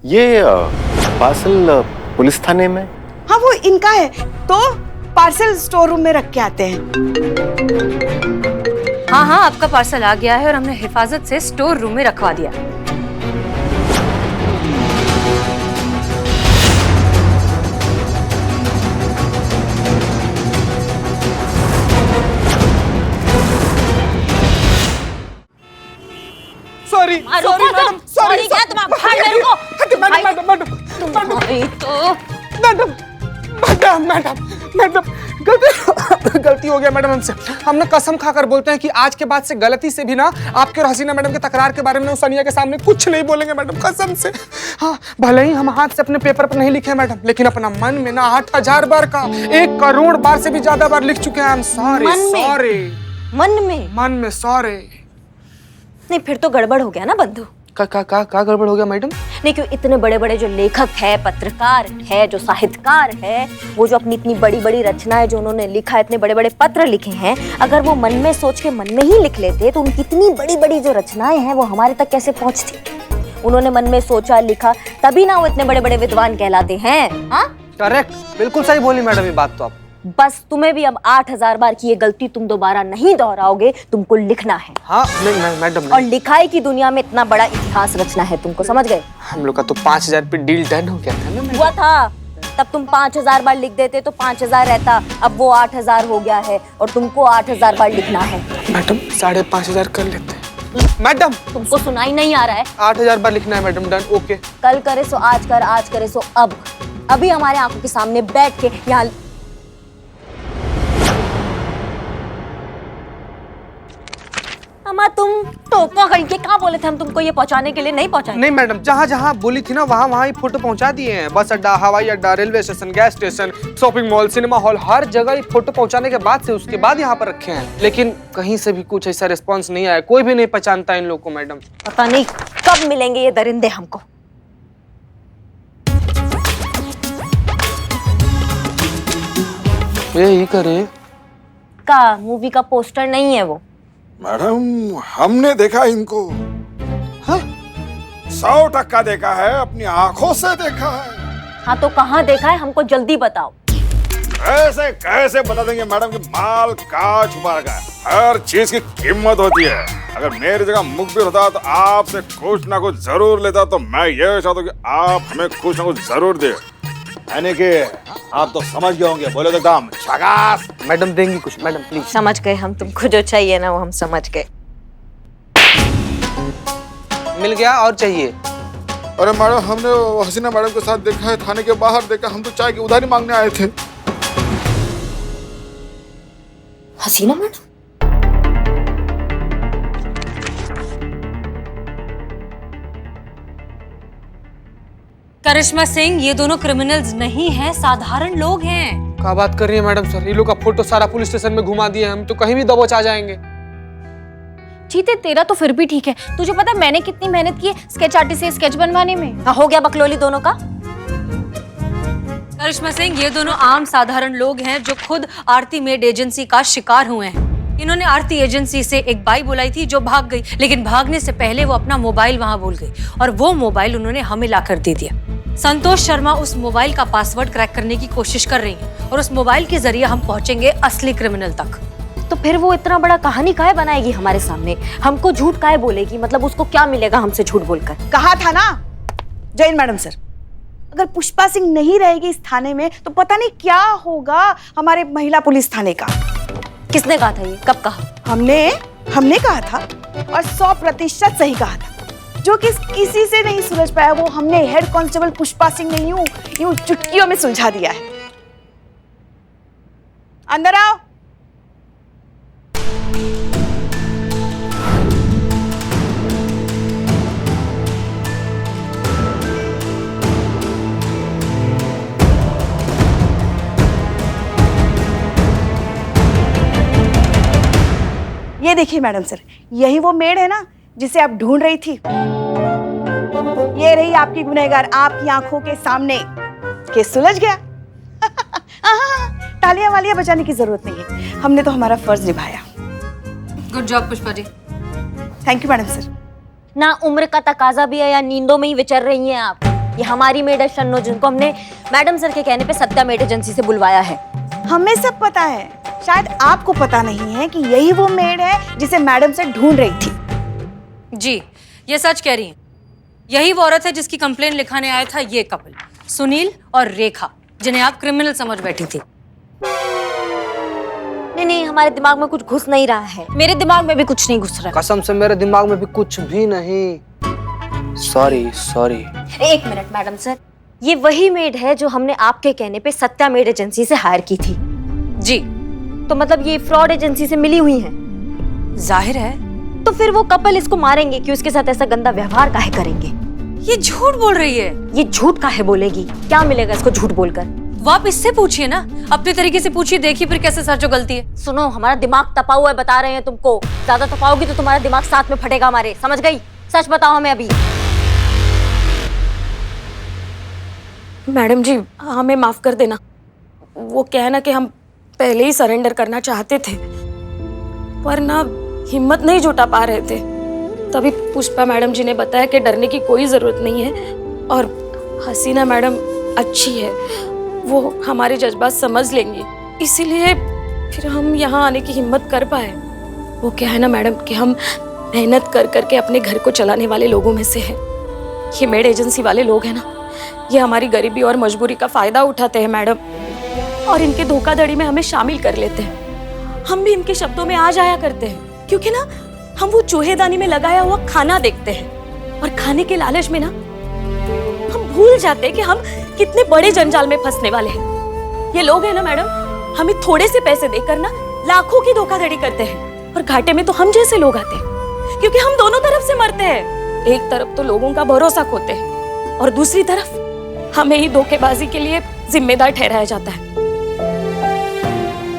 ये parcel police थाने में? हाँ वो इनका है, तो पार्सल स्टोर रूम में रख के आते हैं। हाँ हाँ, आपका पार्सल आ गया है और हमने हिफाजत से स्टोर रूम में रखवा दिया। सॉरी मैडम, सॉरी क्या तुम भाग रहे हो? मैडम गलती हो गया मैडम हमसे। हमने कसम खाकर बोलते हैं कि आज के बाद से गलती से भी ना आपके और हसीना मैडम के तकरार के बारे में उस अनिया के सामने कुछ नहीं बोलेंगे मैडम, कसम से। हाँ भले ही हम हाथ से अपने पेपर पर नहीं लिखे मैडम, लेकिन अपना मन में ना 8000 बार का 1 करोड़ बार से भी ज्यादा बार लिख चुके हैं। I am sorry. मन में सॉरी। नहीं फिर तो गड़बड़ हो गया ना बंधु। का गड़बड़ हो गया मैडम? नहीं क्यों, इतने बड़े बड़े जो लेखक है, पत्रकार है, जो साहित्यकार है, वो जो अपनी इतनी बड़ी बड़ी रचनाएं जो उन्होंने लिखा है, इतने बड़े बड़े पत्र लिखे हैं, अगर वो मन में सोच के मन में ही लिख लेते तो उनकी इतनी बड़ी बड़ी जो रचनाएं हैं वो हमारे तक कैसे पहुंचती? उन्होंने मन में सोचा, लिखा, तभी ना वो इतने बड़े बड़े विद्वान कहलाते हैं। हाँ करेक्ट, बिल्कुल सही बोली मैडम ये बात तो आप। बस तुम्हें भी अब 8000 बार की ये गलती तुम दोबारा नहीं दोहराओगे, तुमको लिखना है। हाँ नहीं मैडम। और लिखाई की दुनिया में इतना बड़ा इतिहास रचना है तुमको, समझ गए? हम लोग का तो 5000 पे डील डन हो गया था ना। हुआ था, तब तुम 5000 बार लिख देते तो 5000 रहता, अब वो 8000 हो गया है और तुमको 8000 बार लिखना है। मैडम 5500 कर लेते हैं मैडम। तुमको सुनाई नहीं आ रहा है? 8000 बार लिखना है मैडम, डन, ओके। कल करे सो आज कर, आज करे सो अब। अभी हमारे आंखों के सामने बैठ के यहाँ। अम्मा तुम टोपा कहीं के कहाँ बोले थे हम तुमको ये पहुंचाने के लिए? नहीं पहुंचाए? नहीं मैडम, जहाँ जहाँ बोली थी ना वहाँ वहाँ ही फोटो पहुँचा दिए हैं। बस अड्डा, हवाई अड्डा, railway station, gas station, shopping mall, cinema hall, हर जगह ही फोटो पहुँचाने के बाद से उसके बाद यहाँ पर रखे हैं। लेकिन कहीं से भी कुछ ऐसा रिस्पॉन्स नहीं आया, कोई भी नहीं पहचानता इन लोग को मैडम। पता नहीं कब मिलेंगे ये दरिंदे हमको। यही करे का मूवी का पोस्टर नहीं है वो? मैडम हमने देखा इनको। हाँ? 100% देखा है, अपनी आंखों से देखा है। हाँ तो कहाँ देखा है, हमको जल्दी बताओ। कैसे कैसे बता देंगे मैडम कि माल का छुपा रखा है, हर चीज की कीमत होती है। अगर मेरी जगह मुखबिर होता तो आपसे कुछ ना कुछ जरूर लेता, तो मैं ये चाहता हूँ कि आप हमें कुछ ना कुछ जरूर दे। यानी कि आप तो समझ गए होंगे, बोले तो एकदम झकास। मैडम देंगी कुछ मैडम प्लीज। समझ गए हम, तुमको जो चाहिए ना वो हम समझ गए। मिल गया और चाहिए? अरे मैडम हमने हसीना मैडम के साथ देखा है, थाने के बाहर देखा, हम तो चाय की उधारी मांगने आए थे। हसीना मैडम? करिश्मा सिंह, ये दोनों क्रिमिनल्स नहीं हैं, साधारण लोग हैं। क्या बात कर रही है मैडम सर? ये लोग का फोटो सारा पुलिस स्टेशन में घुमा दिए, हम तो कहीं भी दबोच आ जाएंगे। ठीक है, तेरा तो फिर भी ठीक है। तुझे पता है मैंने कितनी मेहनत की है स्केच आर्टिस्ट से स्केच बनवाने में? हाँ, हो गया बकलोली दोनों का। करिश्मा सिंह, ये दोनों आम साधारण लोग हैं जो खुद आरती मेड एजेंसी का शिकार हुए हैं। इन्होंने आरती एजेंसी से एक बाई बुलाई थी जो भाग गई, लेकिन भागने से पहले वो अपना मोबाइल वहां भूल गई और वो मोबाइल उन्होंने हमें लाकर दे दिया। संतोष शर्मा उस मोबाइल का पासवर्ड क्रैक करने की कोशिश कर रही हैं और उस मोबाइल के जरिए हम पहुंचेंगे असली क्रिमिनल तक। तो फिर वो इतना बड़ा कहानी काहे बनाएगी हमारे सामने? हमको झूठ काहे बोलेगी? मतलब उसको क्या मिलेगा हमसे झूठ बोलकर? कहा था ना जैन मैडम सर, अगर पुष्पा सिंह नहीं रहेगी इस थाने में तो पता नहीं क्या होगा हमारे महिला पुलिस थाने का। किसने कहा था ये? कब कहा? हमने कहा था और 100% सही कहा था। जो किसी से नहीं सुलझ पाया वो हमने हेड कांस्टेबल पुष्पा सिंह ने यूं चुटकियों में सुलझा दिया है। अंदर आओ। ये देखिए मैडम सर, यही वो मेड है ना जिसे आप ढूंढ रही थी। ये रही आपकी गुनहगार आपकी आंखों के सामने। केस सुलझ गया। तालियां वालियां बजाने की जरूरत नहीं है, हमने तो हमारा फर्ज निभाया। Good job Pushpa ji. Thank you madam sir. ना उम्र का तकाजा भी है या नींदों में ही विचर रही हैं आप? ये हमारी मेड है शन्नो, जिनको हमने मैडम सर के कहने पे सत्या मेड एजेंसी से बुलवाया है। हमें सब पता है, शायद आपको पता नहीं है कि यही वो मेड है जिसे मैडम सर ढूंढ रही थी। जी, ये सच कह रही हैं। यही वो औरत है जिसकी कंप्लेन लिखाने आया था ये कपल, सुनील और रेखा, जिन्हें आप क्रिमिनल समझ बैठी थी। नहीं, हमारे दिमाग में कुछ घुस नहीं रहा है। मेरे दिमाग में भी कुछ नहीं घुस रहा। कसम से मेरे दिमाग में भी कुछ भी नहीं। सॉरी। एक मिनट मैडम सर, ये वही मेड है जो हमने आपके कहने पे सत्या मेड एजेंसी से हायर की थी। जी, तो मतलब ये फ्रॉड एजेंसी से मिली हुई है। जाहिर है। तो फिर वो कपल इसको मारेंगे कि उसके साथ ऐसा गंदा व्यवहार काहे करेंगे? ये झूठ बोल रही है। ये झूठ काहे बोलेगी? क्या मिलेगा इसको झूठ बोलकर? वो आप इससे पूछिए ना, अपने तरीके से पूछिए, देखिए फिर कैसे सच और गलती है। सुनो, हमारा दिमाग तपा हुआ है, बता रहे हैं तुमको। ज्यादा तपाओगी तो तुम्हारा दिमाग साथ में फटेगा हमारे, समझ गई? सच बताओ हमें अभी। मैडम जी, हमें माफ कर देना। वो क्या है ना कि हम पहले ही सरेंडर करना चाहते थे, पर ना हिम्मत नहीं जुटा पा रहे थे। तभी पुष्पा मैडम जी ने बताया कि डरने की कोई ज़रूरत नहीं है और हसीना मैडम अच्छी है, वो हमारे जज्बात समझ लेंगी, इसीलिए फिर हम यहाँ आने की हिम्मत कर पाए। वो क्या है ना मैडम कि हम मेहनत कर करके अपने घर को चलाने वाले लोगों में से हैं। ये मेड एजेंसी वाले लोग हैं ना, ये हमारी गरीबी और मजबूरी का फ़ायदा उठाते हैं मैडम, और इनके धोखाधड़ी में हमें शामिल कर लेते हैं। हम भी इनके शब्दों में आ जाया करते हैं, क्योंकि ना हम वो चूहेदानी में लगाया हुआ खाना देखते हैं और खाने के लालच में ना हम भूल जाते हैं कि हम कितने बड़े जंजाल में फंसने वाले हैं। ये लोग हैं ना मैडम, हमें थोड़े से पैसे देकर ना लाखों की धोखाधड़ी करते हैं, और घाटे में तो हम जैसे लोग आते हैं, क्योंकि हम दोनों तरफ से मरते हैं। एक तरफ तो लोगों का भरोसा खोते हैं और दूसरी तरफ हमें ही धोखेबाजी के लिए जिम्मेदार ठहराया जाता है।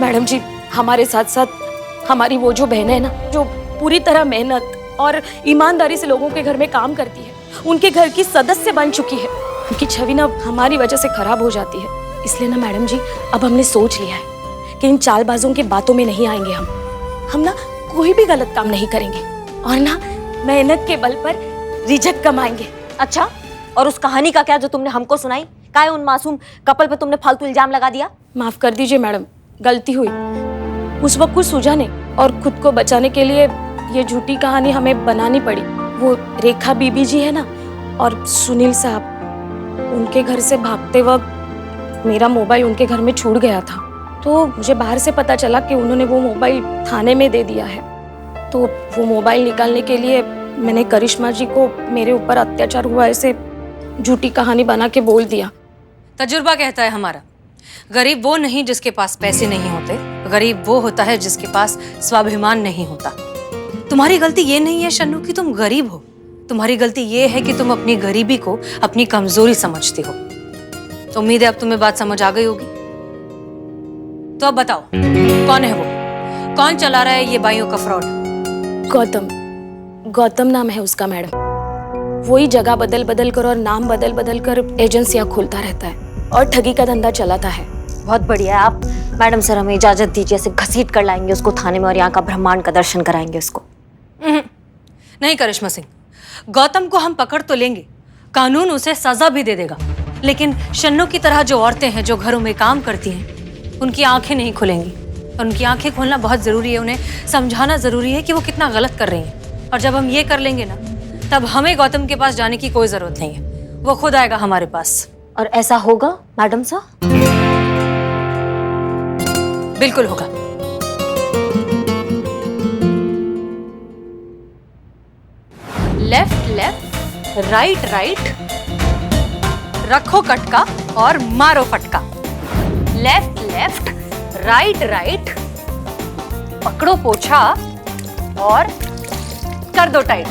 मैडम जी, हमारे साथ साथ हमारी वो जो बहन है ना, जो पूरी तरह मेहनत और ईमानदारी से लोगों के घर में काम करती है, उनके घर की सदस्य बन चुकी है, उनकी छवि ना हमारी वजह से खराब हो जाती है। इसलिए ना मैडम जी, अब हमने सोच लिया है कि इन चालबाजों की बातों में नहीं आएंगे। हम ना कोई भी गलत काम नहीं करेंगे और ना मेहनत के बल पर रिजक कमाएंगे। अच्छा, और उस कहानी का क्या जो तुमने हमको सुनाई? काहे उन मासूम कपल पे तुमने फालतू इल्जाम लगा दिया? माफ कर दीजिए मैडम, गलती हुई। उस वक्त कुछ सूझा नहीं और खुद को बचाने के लिए ये झूठी कहानी हमें बनानी पड़ी। वो रेखा बीबी जी है ना, और सुनील साहब, उनके घर से भागते वक्त मेरा मोबाइल उनके घर में छूट गया था। तो मुझे बाहर से पता चला कि उन्होंने वो मोबाइल थाने में दे दिया है। तो वो मोबाइल निकालने के लिए मैंने करिश्मा जी को मेरे ऊपर अत्याचार हुआ ऐसे झूठी कहानी बना के बोल दिया। तजुर्बा कहता है हमारा, गरीब वो नहीं जिसके पास पैसे नहीं होते, गरीब वो होता है जिसके पास स्वाभिमान नहीं होता। तुम्हारी गलती ये नहीं है शन्नू कि तुम गरीब हो, तुम्हारी गलती ये है कि तुम अपनी गरीबी को अपनी कमजोरी समझती हो। तो उम्मीद है अब तुम्हें बात समझ आ गई होगी। तो अब बताओ, कौन है वो? कौन चला रहा है ये बाइयों का फ्रॉड? गौतम नाम है उसका मैडम। वही जगह बदल बदल कर और नाम बदल बदल कर एजेंसियां खोलता रहता है और ठगी का धंधा चलाता है। बहुत बढ़िया है। आप मैडम सर हमें इजाजत दीजिए, ऐसे घसीट कर लाएंगे उसको थाने में और यहाँ का ब्रह्मांड का दर्शन कराएंगे उसको। नहीं करिश्मा सिंह, गौतम को हम पकड़ तो लेंगे, कानून उसे सजा भी दे देगा, लेकिन शन्नू की तरह जो औरतें हैं जो घरों में काम करती हैं, उनकी आंखें नहीं खुलेंगी। और उनकी आंखें खोलना बहुत जरूरी है, उन्हें समझाना जरूरी है कि वो कितना गलत कर रही हैं। और जब हम ये कर लेंगे ना, तब हमें गौतम के पास जाने की कोई जरूरत नहीं है, वो खुद आएगा हमारे पास। और ऐसा होगा मैडम साहब? बिल्कुल होगा। लेफ्ट लेफ्ट, राइट राइट, रखो कटका और मारो फटका। लेफ्ट लेफ्ट, राइट राइट, पकड़ो पोछा और कर दो tight.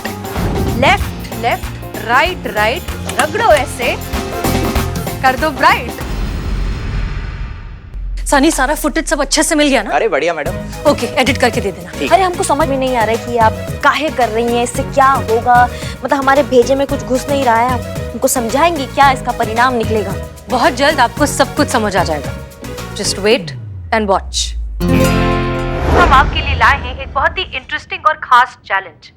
Left left, right right, रगड़ो ऐसे, कर दो ब्राइट। सनी, सारा फुटेज सब अच्छे से मिल गया ना? अरे बढ़िया मैडम। ओके, एडिट करके दे देना। अरे हमको समझ में नहीं आ रहा है कि आप काहे कर रही हैं, इससे क्या होगा? मतलब हमारे भेजे में कुछ घुस नहीं रहा है। आप हमको समझाएंगी क्या इसका परिणाम निकलेगा? बहुत जल्द आपको सब कुछ समझ आ जाएगा। Just wait and watch. हम आपके लिए लाए हैं एक बहुत ही इंटरेस्टिंग और खास चैलेंज।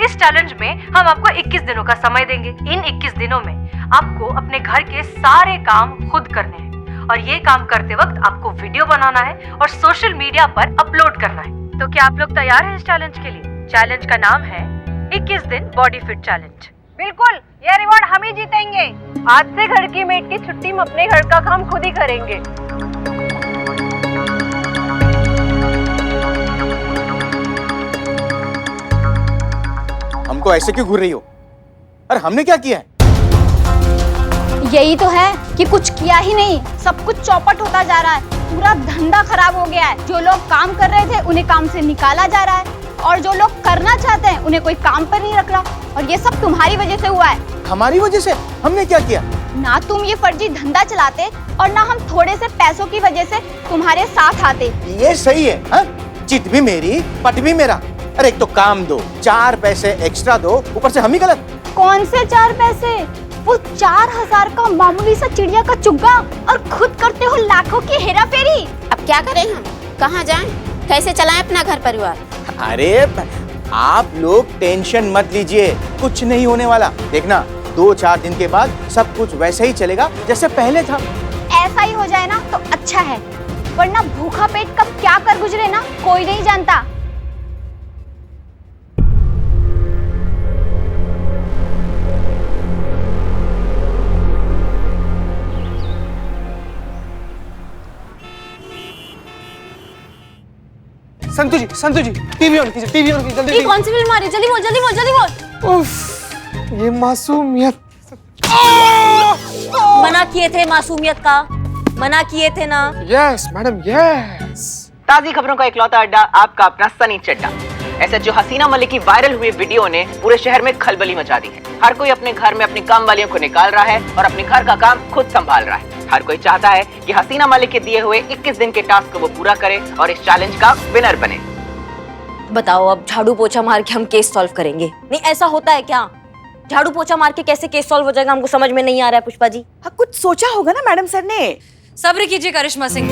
इस चैलेंज में हम आपको 21 दिनों का समय देंगे। इन 21 दिनों में आपको अपने घर के सारे काम खुद करने हैं और ये काम करते वक्त आपको वीडियो बनाना है और सोशल मीडिया पर अपलोड करना है। तो क्या आप लोग तैयार हैं इस चैलेंज के लिए? चैलेंज का नाम है 21 दिन बॉडी फिट चैलेंज। बिल्कुल, ये रिवॉर्ड हम ही जीतेंगे। आज से घर की मेड की छुट्टी में अपने घर का काम खुद ही करेंगे। हमको ऐसे क्यों घूर रही हो? अरे हमने क्या किया है? यही तो है कि कुछ किया ही नहीं, सब कुछ चौपट होता जा रहा है। पूरा धंधा खराब हो गया है। जो लोग काम कर रहे थे उन्हें काम से निकाला जा रहा है और जो लोग करना चाहते हैं उन्हें कोई काम पर नहीं रख रहा। और ये सब तुम्हारी वजह से हुआ है। हमारी वजह से? हमने क्या किया? ना तुम ये फर्जी धंधा चलाते और ना हम थोड़े से पैसों की वजह से तुम्हारे साथ आते। ये सही है हा? चित भी मेरी पट भी मेरा। अरे एक तो काम दो, 4 पैसे एक्स्ट्रा दो, ऊपर से हम ही गलत। कौन से 4 पैसे? वो 4000 का मामूली सा चिड़िया का चुग्गा और खुद करते हो लाखों की हेरा फेरी। अब क्या करें हम? कहाँ जाएं? कैसे चलाएं अपना घर परिवार? अरे आप लोग टेंशन मत लीजिए, कुछ नहीं होने वाला। देखना 2-4 दिन के बाद सब कुछ वैसे ही चलेगा जैसे पहले था। ऐसा ही हो जाए ना तो अच्छा है, वरना भूखा पेट कब क्या कर गुजरे ना कोई नहीं जानता। संतु जी, टीवी ऑन कीजिए, टीवी ऑन कीजिए, जल्दी। ये कौन सी फिल्म आ रही है? जल्दी बोल, जल्दी बोल, जल्दी बोल। उफ, ये मासूमियत। मना किए थे मासूमियत का, मना किए थे ना। Yes madam, yes. ताजी खबरों का इकलौता अड्डा, आपका अपना सनी चड्डा। एसएचओ हसीना मलिक की वायरल हुई वीडियो ने पूरे शहर में खलबली मचा दी है। हर कोई अपने घर में अपनी काम वालियों को निकाल रहा है और अपने घर का काम खुद संभाल रहा है। हर कोई चाहता है कि हसीना मलिक के दिए हुए 21 दिन के टास्क को वो पूरा करे और इस चैलेंज का विनर बने। बताओ, अब झाड़ू पोछा मार के हम केस सॉल्व करेंगे? नहीं, ऐसा होता है क्या? झाड़ू पोछा मार के कैसे केस सॉल्व हो जाएगा? हमको समझ में नहीं आ रहा है पुष्पा जी। हाँ, कुछ सोचा होगा ना मैडम सर ने। सब्र कीजिए करिश्मा सिंह।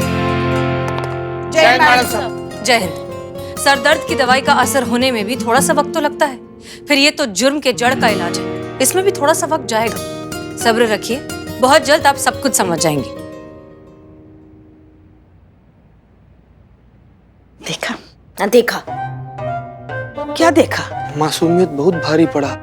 जय हिंद मैडम साहब। जय हिंद। सर दर्द की दवाई का असर होने में भी थोड़ा सा वक्त तो लगता है, फिर ये तो जुर्म के जड़ का इलाज है, इसमें भी थोड़ा सा वक्त जाएगा। सब्र रखिए, बहुत जल्द आप सब कुछ समझ जाएंगे। देखा? देखा? क्या देखा? मासूमियत बहुत भारी पड़ा।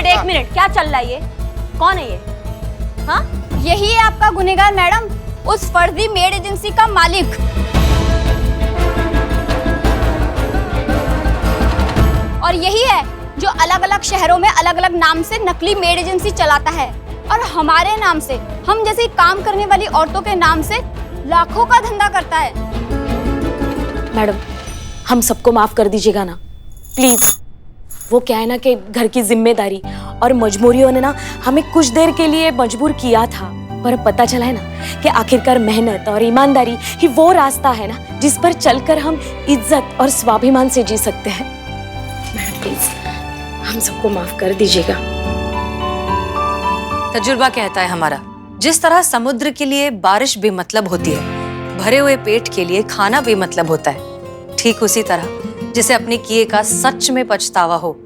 एक मिनट, क्या चल रहा है ये? कौन है ये? हाँ, यही है आपका गुनहगार मैडम, उस फर्जी मेड एजेंसी का मालिक। और यही है जो अलग अलग शहरों में अलग अलग नाम से नकली मेड एजेंसी चलाता है और हमारे नाम से, हम जैसी काम करने वाली औरतों के नाम से लाखों का धंधा करता है। मैडम, हम सबको माफ कर दीजिएगा ना प्लीज। वो क्या है ना कि घर की जिम्मेदारी और मजबूरियों ने ना हमें कुछ देर के लिए मजबूर किया था, पर पता चला है ना कि आखिरकार मेहनत और ईमानदारी ही वो रास्ता है ना जिस पर चलकर हम इज्जत और स्वाभिमान से जी सकते हैं। मैडम प्लीज हम सबको माफ कर दीजिएगा। तजुर्बा कहता है हमारा, जिस तरह समुद्र के लिए बारिश बेमतलब होती है, भरे हुए पेट के लिए खाना बेमतलब होता है, ठीक उसी तरह जिसे अपने किए का सच में पछतावा हो,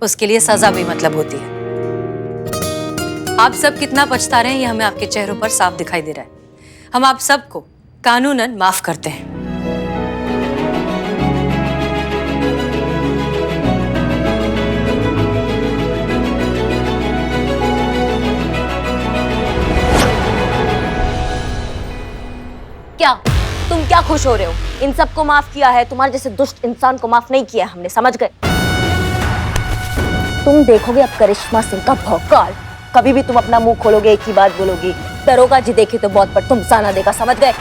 उसके लिए सजा बेमतलब होती है। आप सब कितना पछता रहे हैं ये हमें आपके चेहरों पर साफ दिखाई दे रहा है। हम आप सबको कानूनन माफ करते हैं। क्या तुम क्या खुश हो रहे हो? इन सबको माफ किया है, तुम्हारे जैसे दुष्ट इंसान को माफ नहीं किया हमने, समझ गए? तुम देखोगे अब करिश्मा सिंह का भौकाल। कभी भी तुम अपना मुंह खोलोगे एक ही बात बोलोगी, दरोगा जी देखे तो बहुत पर तुम साना देगा, समझ गए?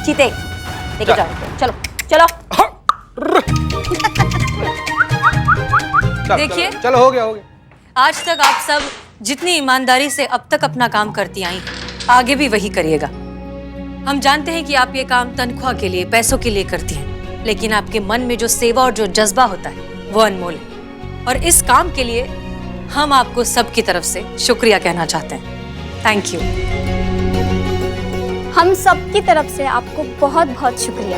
चीते लेके जाओ, चलो चलो। देखिए, चलो हो गया। आज तक आप सब जितनी ईमानदारी से अब तक अपना काम करती आई हैं, आगे भी वही करिएगा। हम जानते हैं कि आप ये काम तनख्वाह के लिए, पैसों के लिए करती हैं, लेकिन आपके मन में जो सेवा और जो जज्बा होता है वो अनमोल है। और इस काम के लिए हम आपको सबकी तरफ से शुक्रिया कहना चाहते हैं। Thank you. हम सब की तरफ से आपको बहुत बहुत शुक्रिया।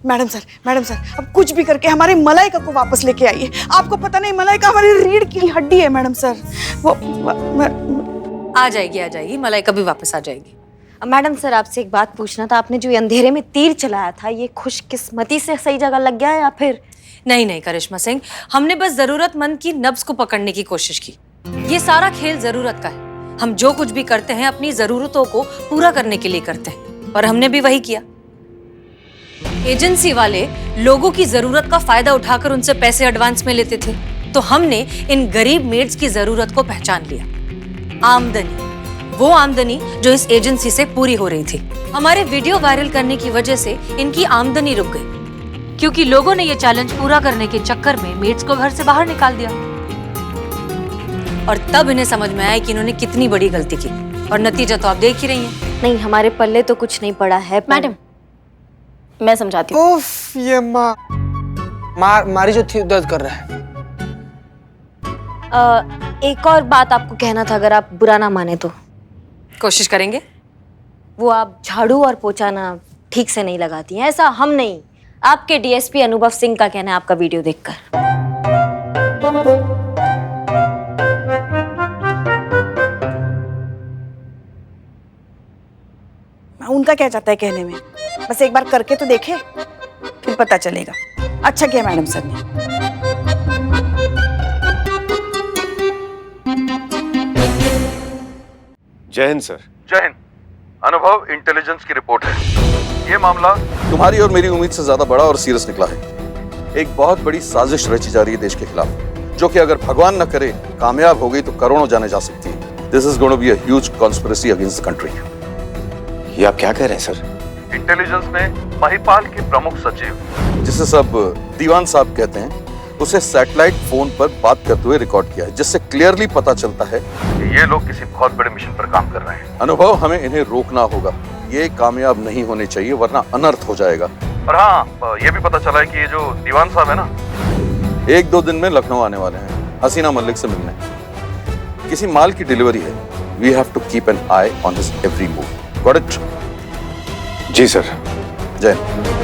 मैडम सर अब कुछ भी करके हमारी मलाइका को वापस लेके आइए। आपको पता नहीं, मलाइका हमारी रीढ़ की हड्डी है मैडम सर। वो आ जाएगी, मलाइका भी वापस आ जाएगी। मैडम सर, आपसे एक बात पूछना था। आपने जो ये अंधेरे में तीर चलाया था, ये खुशकिस्मती से सही जगह लग गया या फिर? नहीं करिश्मा सिंह, हमने बस जरूरतमंद की नब्ज को पकड़ने की कोशिश की। ये सारा खेल जरूरत का है। हम जो कुछ भी करते हैं अपनी जरूरतों को पूरा करने के लिए करते हैं, और हमने भी वही किया। एजेंसी वाले लोगों की जरूरत का फायदा उठाकर उनसे पैसे एडवांस में लेते थे, तो हमने इन गरीब मेड्स की जरूरत को पहचान लिया। आमदनी, वो आमदनी जो इस एजेंसी से पूरी हो रही थी। हमारे वीडियो वायरल करने की वजह से इनकी आमदनी रुक गई, क्योंकि लोगों ने ये चैलेंज पूरा करने के चक्कर में मेड्स को घर से बाहर निकाल दिया। और तब इन्हें समझ में आया कि इन्होंने कितनी बड़ी गलती की, और नतीजा तो आप देख ही रही हैं। नहीं, हमारे पल्ले तो कुछ नहीं पड़ा है। मैडम, मैं समझाती हूँ। उफ, ये मारी जो थी दर्द कर रहा है। एक और बात आपको कहना था, अगर आप बुरा ना माने तो। कोशिश करेंगे। वो आप झाड़ू और पोछा ना ठीक से नहीं लगाती हैं। ऐसा हम नहीं, आपके डीएसपी अनुभव सिंह का कहना है आपका वीडियो देखकर। उनका क्या चाहता है कहने में? बस एक बार करके तो देखे, फिर पता चलेगा। अच्छा किया मैडम सर ने। जय हिंद सर। जय हिंद। अनुभव, इंटेलिजेंस की रिपोर्ट है। ये मामला तुम्हारी और मेरी उम्मीद से ज्यादा बड़ा और सीरियस निकला है। एक बहुत बड़ी साजिश रची जा रही है देश के खिलाफ, जो कि अगर भगवान न करे कामयाब हो गई तो करोड़ों जाने जा सकती है। This is going to be a huge conspiracy against the country. ये आप क्या कह रहे हैं सर? इंटेलिजेंस ने महिपाल के प्रमुख सचिव, जिसे सब दीवान साहब कहते हैं, उसे सैटेलाइट फोन पर बात करते हुए रिकॉर्ड किया है, जिससे क्लियरली पता चलता है कि ये लोग किसी बहुत बड़े मिशन पर काम कर रहे हैं। अनुभव, हमें इन्हें रोकना होगा। ये कामयाब नहीं होने चाहिए, वरना अनर्थ हो जाएगा। और हाँ, ये भी पता चला है कि ये जो दीवान साहब है ना, 1-2 दिन में लखनऊ आने वाले हैं हसीना मलिक से मिलने। किसी माल की डिलीवरी है। We have to keep an eye on his every move. Got it? जी सर। जय हिंद।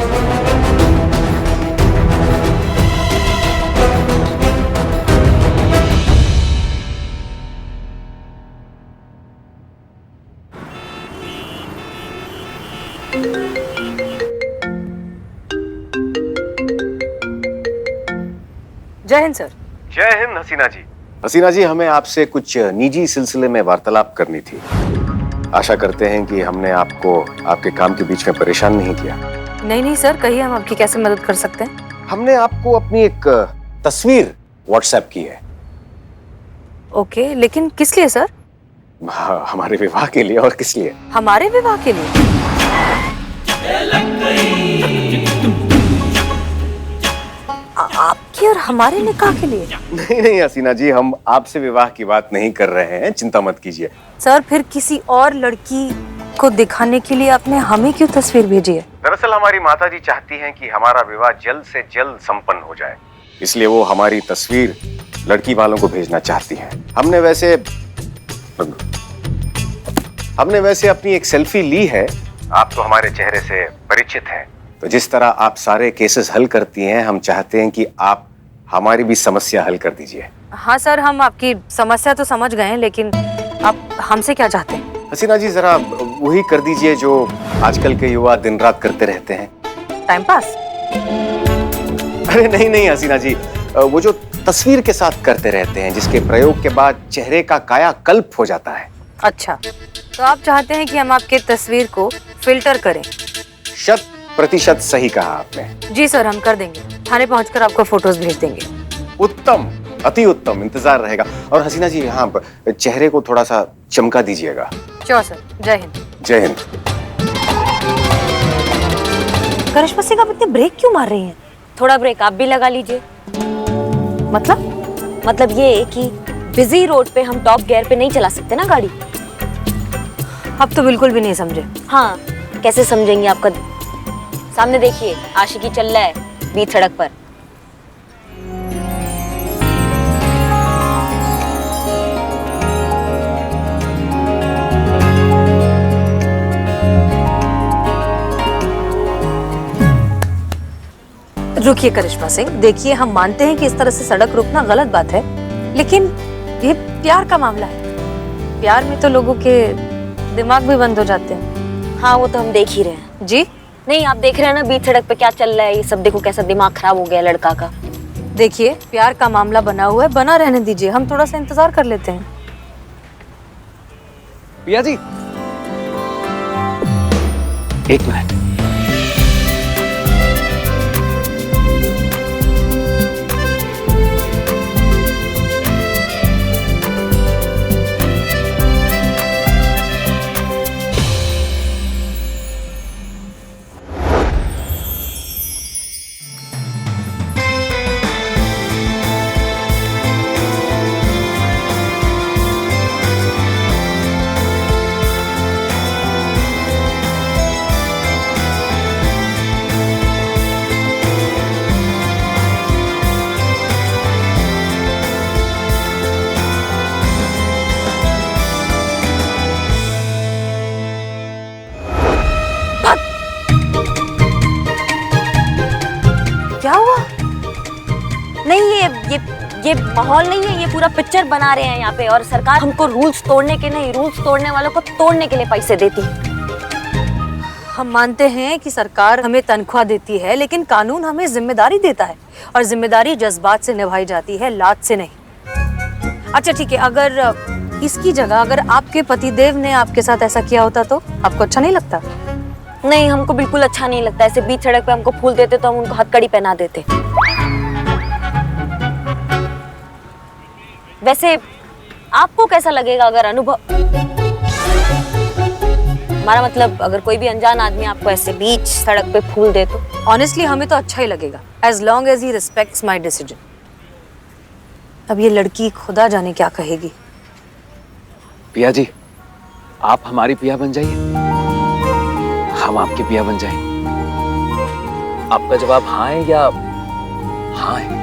जय हिंद सर। जय हिंद हसीना जी। हसीना जी, हमें आपसे कुछ निजी सिलसिले में वार्तालाप करनी थी। आशा करते हैं कि हमने आपको आपके काम के बीच में परेशान नहीं किया। नहीं सर, कहिए, हम आपकी कैसे मदद कर सकते हैं? हमने आपको अपनी एक तस्वीर व्हाट्सएप की है। ओके, लेकिन किस लिए सर? हमारे विवाह के लिए। और किस लिए? हमारे विवाह के लिए? आपकी और हमारे निकाह के लिए? नहीं हसीना जी, हम आपसे विवाह की बात नहीं कर रहे हैं, चिंता मत कीजिए। सर, फिर किसी और लड़की को दिखाने के लिए आपने हमें क्यों तस्वीर भेजी है? दरअसल हमारी माताजी चाहती हैं कि हमारा विवाह जल्द से जल्द संपन्न हो जाए, इसलिए वो हमारी तस्वीर लड़की वालों को भेजना चाहती हैं। हमने वैसे अपनी एक सेल्फी ली है। आप तो हमारे चेहरे से परिचित हैं, तो जिस तरह आप सारे केसेस हल करती हैं, हम चाहते हैं कि आप हमारी भी समस्या हल कर दीजिए। हाँ सर, हम आपकी समस्या तो समझ गए हैं, लेकिन आप हमसे क्या चाहते हैं? हसीना जी, जरा वही कर दीजिए जो आजकल के युवा दिन रात करते रहते हैं। Time pass? अरे नहीं हसीना जी, वो जो तस्वीर के साथ करते रहते हैं, जिसके प्रयोग के बाद चेहरे का कायाकल्प हो जाता है। अच्छा, तो आप चाहते हैं कि हम आपके तस्वीर को फिल्टर करें? 100% सही कहा आपने। जी सर, हम कर देंगे। थाने पहुंचकर आपको फोटोज भेज देंगे। उत्तम, अति उत्तम, इंतजार रहेगा। और हसीना जी, यहाँ चेहरे को थोड़ा सा चमका दीजिएगा। Sure sir. जय हिंद। जय हिंद। करिश्मा सिंह, आप इतने ब्रेक क्यों मार रही हैं? थोड़ा ब्रेक आप भी लगा लीजिए। मतलब ये कि बिजी रोड पे हम टॉप गियर पे नहीं चला सकते ना गाड़ी। अब तो बिल्कुल भी नहीं समझे। हाँ, कैसे समझेंगे आपका? सामने देखिए, आशिकी चल रहा है बीच सड़क पर। रुकिए करिश्मा सिंह, देखिए हम मानते हैं कि इस तरह से सड़क रोकना गलत बात है, लेकिन ये प्यार का मामला है। प्यार में तो लोगों के दिमाग भी बंद हो जाते हैं। हाँ, वो तो हम देख ही रहे हैं। जी नहीं, आप देख रहे हैं ना बीच सड़क पे क्या चल रहा है, ये सब देखो कैसा दिमाग खराब हो गया लड़का का। देखिए, प्यार का मामला बना हुआ है, बना रहने दीजिए, हम थोड़ा सा इंतजार कर लेते हैं। पिया जी, एक मिनट। क्या हुआ? नहीं, ये माहौल नहीं है, ये पूरा पिक्चर बना रहे हैं यहाँ पे, और सरकार हमको रूल्स तोड़ने के नहीं, रूल्स तोड़ने वालों को तोड़ने के लिए पैसे देती है। हम मानते हैं कि सरकार हमें तनख्वाह देती है, लेकिन कानून हमें जिम्मेदारी देता है, और जिम्मेदारी जज्बात से निभाई जाती है, लात से नहीं। अच्छा ठीक है, अगर इसकी जगह अगर आपके पतिदेव ने आपके साथ ऐसा किया होता तो आपको अच्छा नहीं लगता? नहीं, हमको बिल्कुल अच्छा नहीं लगता। ऐसे बीच सड़क पे हमको फूल देते तो हम उनको हथकड़ी पहना देते। वैसे आपको कैसा लगेगा अगर अनुभव, हमारा मतलब अगर कोई भी अनजान आदमी आपको ऐसे बीच सड़क पे फूल दे तो? ऑनेस्टली हमें तो अच्छा ही लगेगा, as long as he respects my decision. अब ये लड़की खुदा जाने क्या कहेगी। पिया जी, आप हमारी पिया बन जाइए, हम आपके पिया बन जाएं। आपका जवाब हाँ है या हाँ है?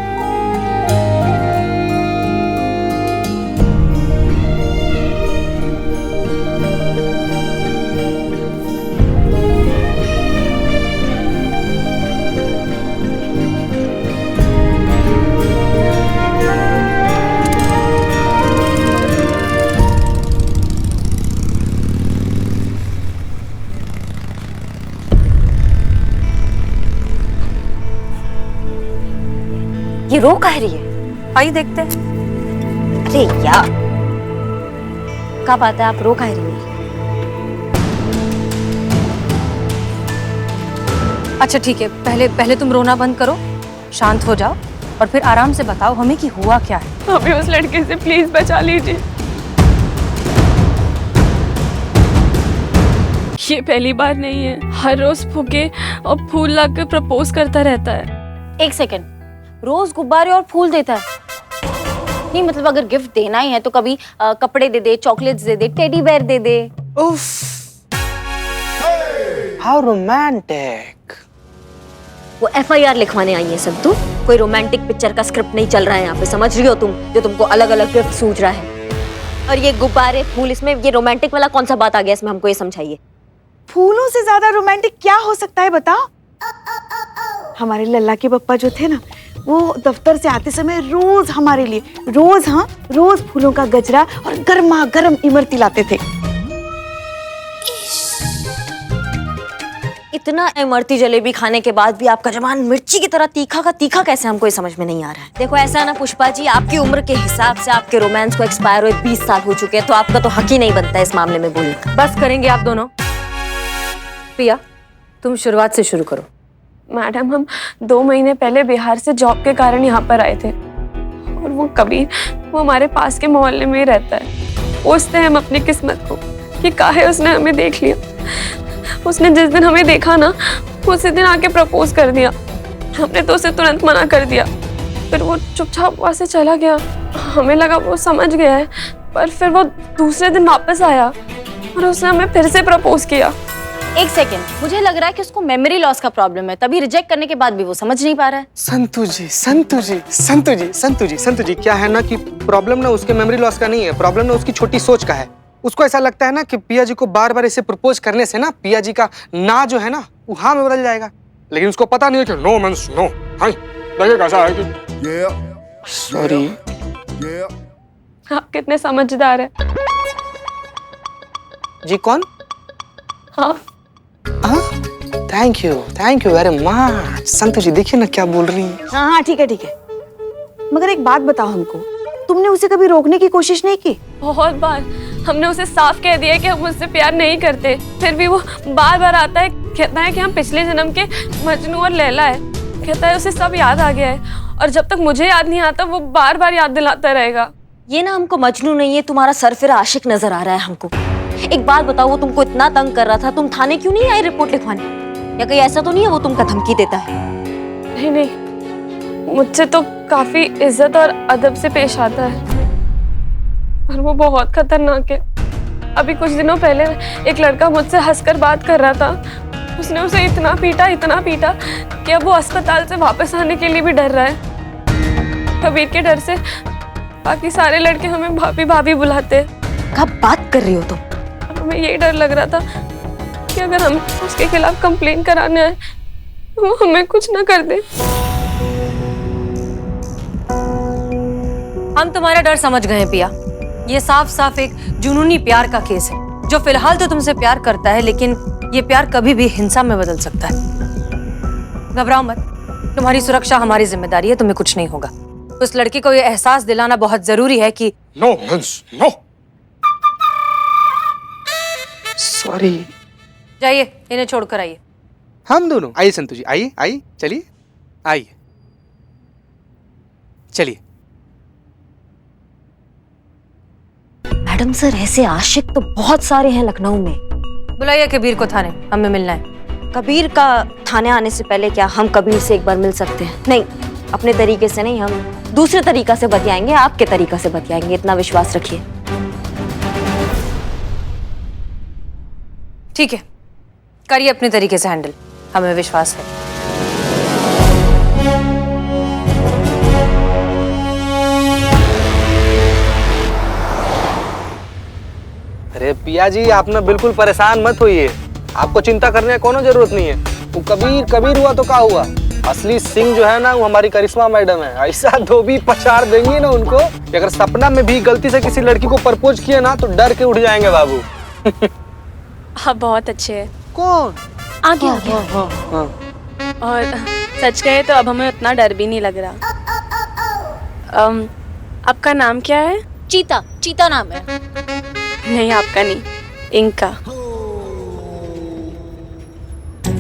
ये रो कह रही है? आइए देखते हैं। अरे यार, क्या बात है, आप रो कह रही है? अच्छा ठीक है, पहले तुम रोना बंद करो, शांत हो जाओ, और फिर आराम से बताओ हमें कि हुआ क्या है। हमें उस लड़के से प्लीज बचा लीजिए। ये पहली बार नहीं है, हर रोज फूके और फूल लाकर प्रपोज करता रहता है। एक सेकंड, रोज गुब्बारे और फूल देता है? नहीं मतलब अगर गिफ्ट देना ही है तो कभी कपड़े दे दे, चॉकलेट्स दे दे, टेडी बेयर दे दे। उफ, हाउ रोमांटिक। वो FIR लिखवाने आई है सब। तू कोई रोमांटिक पिक्चर का स्क्रिप्ट नहीं चल रहा है यहाँ पे, समझ रही हो तुम, जो तुमको अलग अलग गिफ्ट सूझ रहा है। और ये गुब्बारे फूल, इसमें ये रोमांटिक वाला कौन सा बात आ गया इसमें, हमको ये समझाइए। फूलों से ज्यादा रोमांटिक क्या हो सकता है बताओ? हमारे लल्ला के पप्पा जो थे ना, वो दफ्तर से आते समय रोज हमारे लिए रोज फूलों का गजरा और गर्मा गर्म इमरती लाते थे। इतना इमरती जलेबी खाने के बाद भी आपका जबान मिर्ची की तरह तीखा का तीखा कैसे, हमको ये समझ में नहीं आ रहा है। देखो ऐसा ना पुष्पा जी, आपकी उम्र के हिसाब से आपके रोमांस को एक्सपायर हुए 20 साल हो चुके हैं, तो आपका तो हक ही नहीं बनता है इस मामले में बोलने का। बस करेंगे आप दोनों। पिया, तुम शुरुआत से शुरू करो। मैडम, हम 2 महीने पहले बिहार से जॉब के कारण यहाँ पर आए थे, और वो कबीर, वो हमारे पास के मोहल्ले में ही रहता है। पूछते हैं हम अपनी किस्मत को कि काहे उसने हमें देख लिया। उसने जिस दिन हमें देखा ना, उसी दिन आके प्रपोज कर दिया। हमने तो उसे तुरंत मना कर दिया, फिर वो चुपचाप वहाँ से चला गया। हमें लगा वो समझ गया है, पर फिर वो दूसरे दिन वापस आया और उसने हमें फिर से प्रपोज किया। एक सेकेंड, मुझे लग रहा है कि उसको मेमोरी लॉस का प्रॉब्लम है, तभी रिजेक्ट करने के बाद भी वो समझ नहीं पा रहा है। संतु जी, क्या है ना कि प्रॉब्लम ना उसके मेमोरी लॉस का नहीं है, प्रॉब्लम ना उसकी छोटी सोच का है। उसको ऐसा लगता है ना कि पिया जी को बार बार ऐसे प्रपोज करने से ना पिया जी का ना जो है ना वो हाँ में बदल जाएगा, लेकिन उसको पता नहीं है कि नो मींस नो। हाँ, लगेगा ऐसा है कि सॉरी। आप कितने समझदार है। जी कौन? हाँ। Thank you very much. Santu ji देखिए ना क्या बोल रही है। हाँ ठीक है, मगर एक बात बताओ हमको, तुमने उसे कभी रोकने की कोशिश नहीं की? बहुत बार हमने उसे साफ कह दिया कि हम उससे प्यार नहीं करते, फिर भी वो बार बार आता है, कहता है कि हम पिछले जन्म के मजनू और लैला है, कहता है उसे सब याद आ गया है, और जब तक मुझे याद नहीं आता वो बार बार याद दिलाता रहेगा। ये ना हमको मजनू नहीं है, तुम्हारा सरफिरा आशिक नजर आ रहा है हमको। एक बात बताओ, वो तुमको इतना तंग कर रहा था, तुम थाने क्यों नहीं आई रिपोर्ट लिखवाने? या कहीं ऐसा तो नहीं है वो तुमको धमकी देता है? नहीं, मुझसे तो काफी इज्जत और अदब से पेश आता है, और वो बहुत खतरनाक है। अभी कुछ दिनों पहले एक लड़का मुझसे हंसकर बात कर रहा था, उसने उसे इतना पीटा कि अब वो अस्पताल से वापस आने के लिए भी डर रहा है। कबीर के डर से बाकी सारे लड़के हमें भाभी भाभी बुलाते हैं। कब बात कर रही हो तुम? हमें यही डर लग रहा था कि अगर हम उसके खिलाफ कंप्लेन कराने आए तो वो हमें कुछ ना कर दे। हम तुम्हारा डर समझ गए हैं पिया। ये साफ साफ एक जुनूनी प्यार का केस है, जो फिलहाल तो तुमसे प्यार करता है, लेकिन ये प्यार कभी भी हिंसा में बदल सकता है। घबराओ मत, तुम्हारी सुरक्षा हमारी जिम्मेदारी है, तुम्हें कुछ नहीं होगा। उस लड़की को ये एहसास दिलाना बहुत जरूरी है कि नो मींस नो। सॉरी। जाइए, इन्हें छोड़कर आइए। हम दोनों आइए संतु जी, आइए चलिए, आइए चलिए। मैडम सर, ऐसे आशिक तो बहुत सारे हैं लखनऊ में। बुलाइए कबीर को थाने, हमें मिलना है। कबीर का थाने आने से पहले क्या हम कबीर से एक बार मिल सकते हैं? नहीं, अपने तरीके से नहीं, हम दूसरे तरीका से बतियाएंगे, आपके तरीका से बतियाएंगे, इतना विश्वास रखिए। ठीक है, करिए अपने तरीके से हैंडल, हमें विश्वास है। अरे पिया जी, आप ना बिल्कुल परेशान मत होइए, आपको चिंता करने की कोनो जरूरत नहीं है। वो कबीर हुआ तो क्या हुआ, असली सिंह जो है ना वो हमारी करिश्मा मैडम है। ऐसा धोबी पछाड़ देंगी ना उनको, अगर सपना में भी गलती से किसी लड़की को प्रपोज किया ना तो डर के उठ जाएंगे बाबू। आप बहुत अच्छे हैं। कौन? आगे। और सच कहे तो अब हमें उतना डर भी नहीं लग रहा। आपका नाम क्या है? चीता नाम है। नहीं, आपका नहीं, इनका।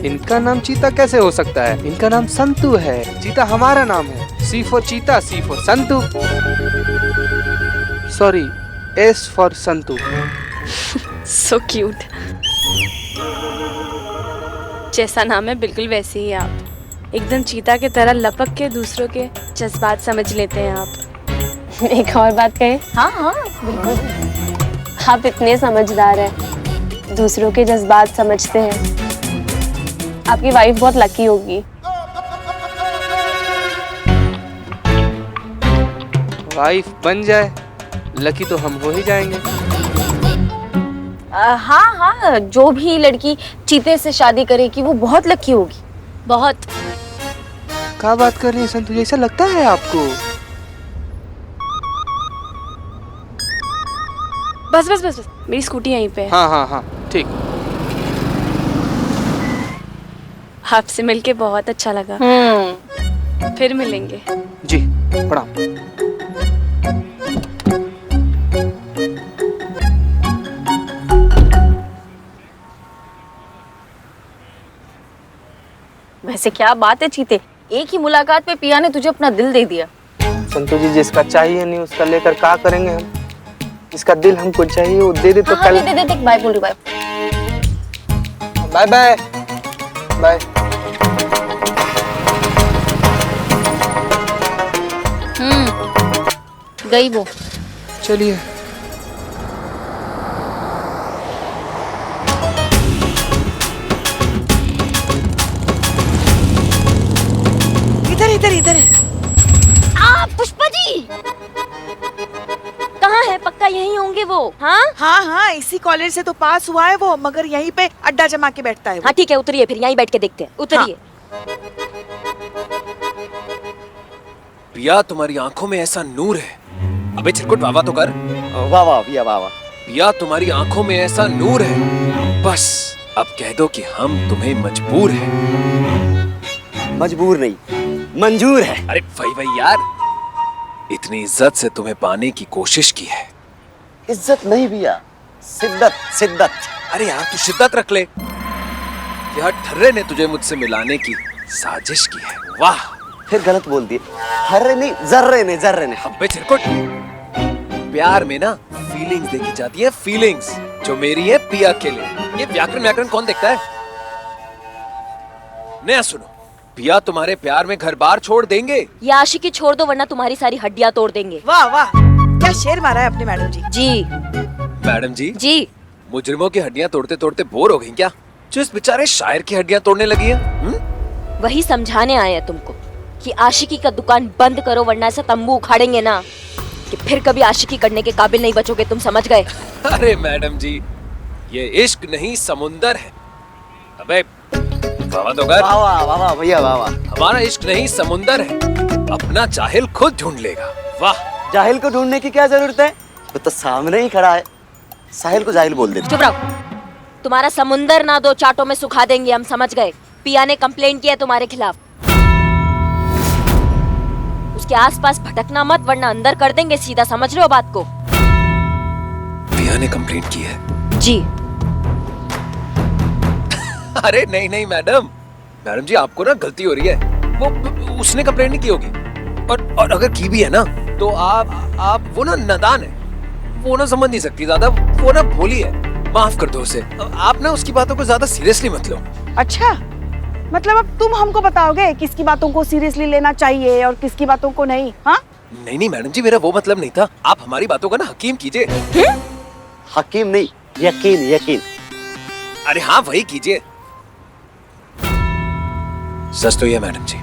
इनका नाम चीता कैसे हो सकता है? इनका नाम संतु है, चीता हमारा नाम है। C for cheetah, C for Santu, sorry S for Santu. So cute. जैसा नाम है बिल्कुल वैसे ही आप, एकदम चीता के तरह लपक के दूसरों के जज्बात समझ लेते हैं आप। एक और बात कहें? हाँ बिल्कुल। आप इतने समझदार हैं, दूसरों के जज्बात समझते हैं। आपकी वाइफ बहुत लकी होगी। वाइफ बन जाए, लकी तो हम हो ही जाएंगे। हाँ, जो भी लड़की चीते से शादी करेगी वो बहुत लकी होगी, बहुत। क्या बात कर रही है संतु, ऐसा लगता है आपको? बस, मेरी स्कूटी यहीं पे है। हाँ, ठीक। आपसे मिलके बहुत अच्छा लगा। फिर मिलेंगे। जी, प्रणाम। वैसे क्या बात है चीते, एक ही मुलाकात पे पिया ने तुझे अपना दिल दे दिया। संतु जी, जिसका चाहिए नहीं उसका लेकर क्या करेंगे हम? जिसका दिल हमको चाहिए वो दे दे तो कल। दे, बाय बोल रही, बाय बाय। गई वो। चलिए। इधर इधर है। पुष्पा जी कहाँ है? पक्का यहीं होंगे वो। हाँ हाँ हाँ, इसी कॉलेज से तो पास हुआ है वो, मगर यहीं पे अड्डा जमा के बैठता है वो। हाँ ठीक है, उतरिए, फिर यहीं बैठ के देखते हैं। उतरिए। पिया, तुम्हारी आंखों में ऐसा नूर है। अबे चिरकुट, वाह तो कर। वाह वाह भैया वाह वाह। पिया, तुम्हारी आंखों में ऐसा नूर है, बस अब कह दो कि हम तुम्हें मजबूर हैं। मजबूर नहीं, मंजूर है। अरे भाई यार, इतनी इज्जत से तुम्हें पाने की कोशिश की है। इज्जत नहीं भैया, शिद्दत शिद्दत। अरे यार तू शिद्दत रख ले। यह ठर्रे ने तुझे मुझसे मिलाने की साजिश की है। वाह, फिर गलत बोल दिए। हर्रे नहीं, जर्रे ने। अबे चिरकुट, प्यार में ना फीलिंग्स देखी जाती है, फीलिंग्स जो मेरी है पिया के लिए। ये व्याकरण कौन देखता है? नया सुनो, पिया तुम्हारे प्यार में घर बार छोड़ देंगे। ये आशिकी छोड़ दो, वरना तुम्हारी सारी हड्डियां तोड़ देंगे। वाह वाह, क्या शेर मारा है अपने मैडम जी। जी मैडम जी जी, मुजरिमों की हड्डियां तोड़ते तोड़ते बोर हो गई क्या, जो इस बेचारे शायर की हड्डियां तोड़ने लगी हैं? वही समझाने आए हैं तुमको कि आशिकी का दुकान बंद करो, वरना ऐसा तंबू उखाड़ेंगे ना कि फिर कभी आशिकी करने के काबिल नहीं बचोगे। तुम समझ गए? अरे मैडम जी, ये इश्क नहीं समुंदर है। अबे वाह तो कर। वाह भैया वाह। हमारा इश्क नहीं समुंदर है, अपना जाहिल खुद ढूंढ लेगा। वाह, जाहिल को ढूंढने की क्या जरूरत है, वो तो सामने ही खड़ा है। साहिल को जाहिल बोल दे। चुप रहो, तुम्हारा समुंदर ना दो चाटों में सुखा देंगे, हम समझ गए। पिया ने कंप्लेंट किया तुम्हारे खिलाफ। उसके आसपास भटकना मत, वरना अंदर कर देंगे सीधा। समझ रहे हो बात को? पिया ने कंप्लेंट की है जी। अरे नहीं मैडम जी, आपको ना गलती हो रही है। वो उसने कंप्लेंट नहीं की होगी, और अगर की भी है ना तो आप वो ना नादान है, वो ना समझ नहीं सकती ज्यादा, वो ना भोली है। माफ कर दो उसे। आप ना उसकी बातों को ज्यादा सीरियसली मत लो। अच्छा, मतलब अब तुम हमको बताओगे किसकी बातों को सीरियसली लेना चाहिए और किसकी बातों को नहीं? हाँ नहीं मैडम जी, मेरा वो मतलब नहीं था। आप हमारी बातों का ना हकीम कीजिए। हकीम नहीं, यकीन। अरे हाँ, वही कीजिए। सच तो ये मैडम जी,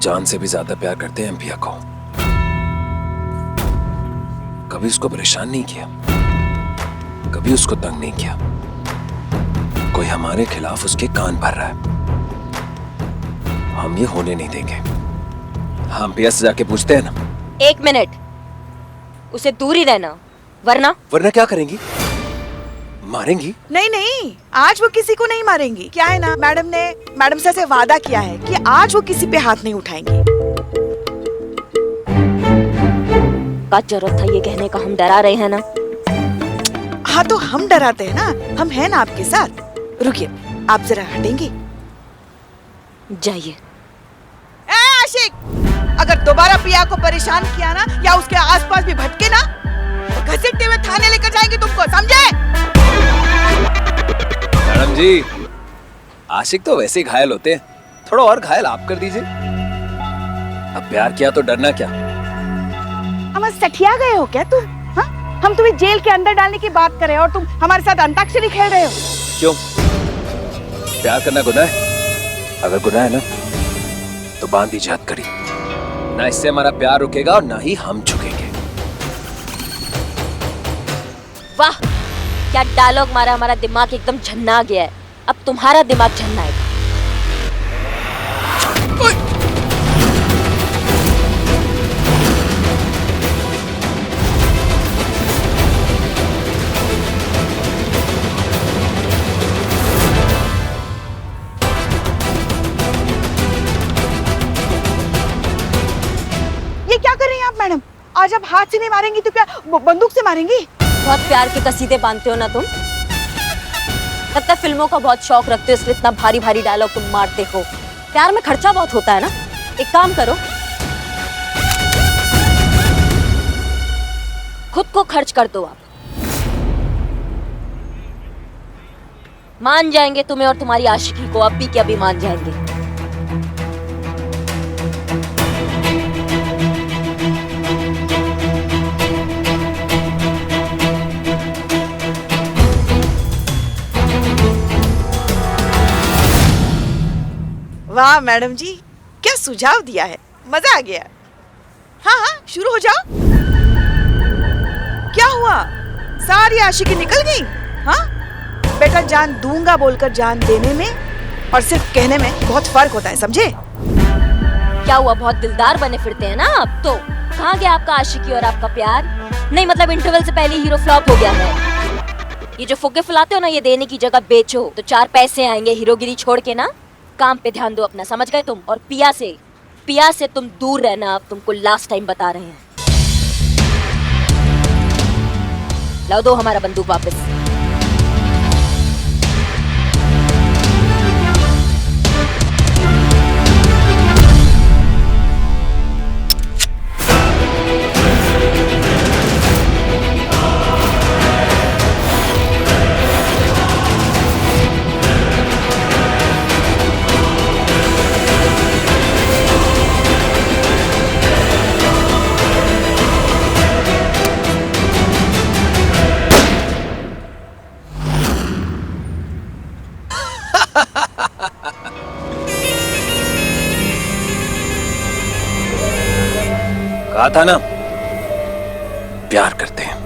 जान से भी ज्यादा प्यार करते हैं हम पिया को। कभी उसको परेशान नहीं किया, कभी उसको तंग नहीं किया। कोई हमारे खिलाफ उसके कान भर रहा है, हम ये होने नहीं देंगे। हम पिया से जाके पूछते हैं ना। 1 मिनट, उसे दूर ही रहना, वरना क्या करेंगी? मारेंगी? नहीं, आज वो किसी को नहीं मारेंगी। क्या है ना, मैडम से वादा किया है कि आज वो किसी पे हाथ नहीं उठाएंगी। क्या जरूरत था ये कहने का? हम डरा रहे हैं ना। हाँ तो हम डराते हैं ना, हम हैं ना आपके साथ। रुकिए, आप जरा हटेंगे। जाइए। आशिक, अगर दोबारा पिया को परेशान किया ना या उसके आसपास भी भटके ना, तो घसीटते हुए थाने लेकर जाएंगे तुमको, समझे? मैडम जी, आशिक तो वैसे ही घायल होते हैं, थोड़ा और घायल आप कर दीजिए। अब प्यार किया तो डरना क्या? हम सठिया गए हो क्या तुम? हाँ? हम तुम्हें जेल के अंदर डालने की बात कर रहे हो और तुम हमारे साथ अंताक्षरी खेल रहे हो। क्यों? प्यार करना गुनाह है? अगर गुनाह है ना तो बांध दीजिए हथकड़ी। ना इससे हमारा प्यार रुकेगा और ना ही हम झुकेंगे। वाह, क्या डायलॉग मारा! हमारा दिमाग एकदम झन्ना गया है। अब तुम्हारा दिमाग झन्नाएगा। ये क्या कर रही हैं आप मैडम? आज आप हाथ से नहीं मारेंगी तो क्या बंदूक से मारेंगी? बहुत प्यार के कसीदे बांधते हो ना तुम। लगता है फिल्मों का बहुत शौक रखते हो, इसलिए इतना भारी भारी डायलॉग तुम मारते हो। प्यार में खर्चा बहुत होता है ना। एक काम करो, खुद को खर्च कर दो। आप मान जाएंगे तुम्हें और तुम्हारी आशिकी को, अब भी क्या भी मान जाएंगे। वाह मैडम जी, क्या सुझाव दिया है। मजा आ गया। हाँ हाँ शुरू हो जाओ। क्या हुआ, सारी आशिकी निकल गई? हाँ बेटा, जान दूंगा बोलकर जान देने में और सिर्फ कहने में बहुत फर्क होता है, समझे? क्या हुआ, बहुत दिलदार बने फिरते हैं ना आप तो। कहाँ गया आपका आशिकी और आपका प्यार? नहीं मतलब इंटरवल से पहले हीरो फ्लॉप हो गया है। ये जो फुगे फुलाते हो ना, ये देने की जगह बेचो तो 4 पैसे आएंगे। हीरोगिरी छोड़ के ना काम पे ध्यान दो अपना, समझ गए तुम? और पिया से तुम दूर रहना, अब तुमको लास्ट टाइम बता रहे हैं। लाओ दो हमारा बंदूक वापस। कहा था ना, प्यार करते हैं।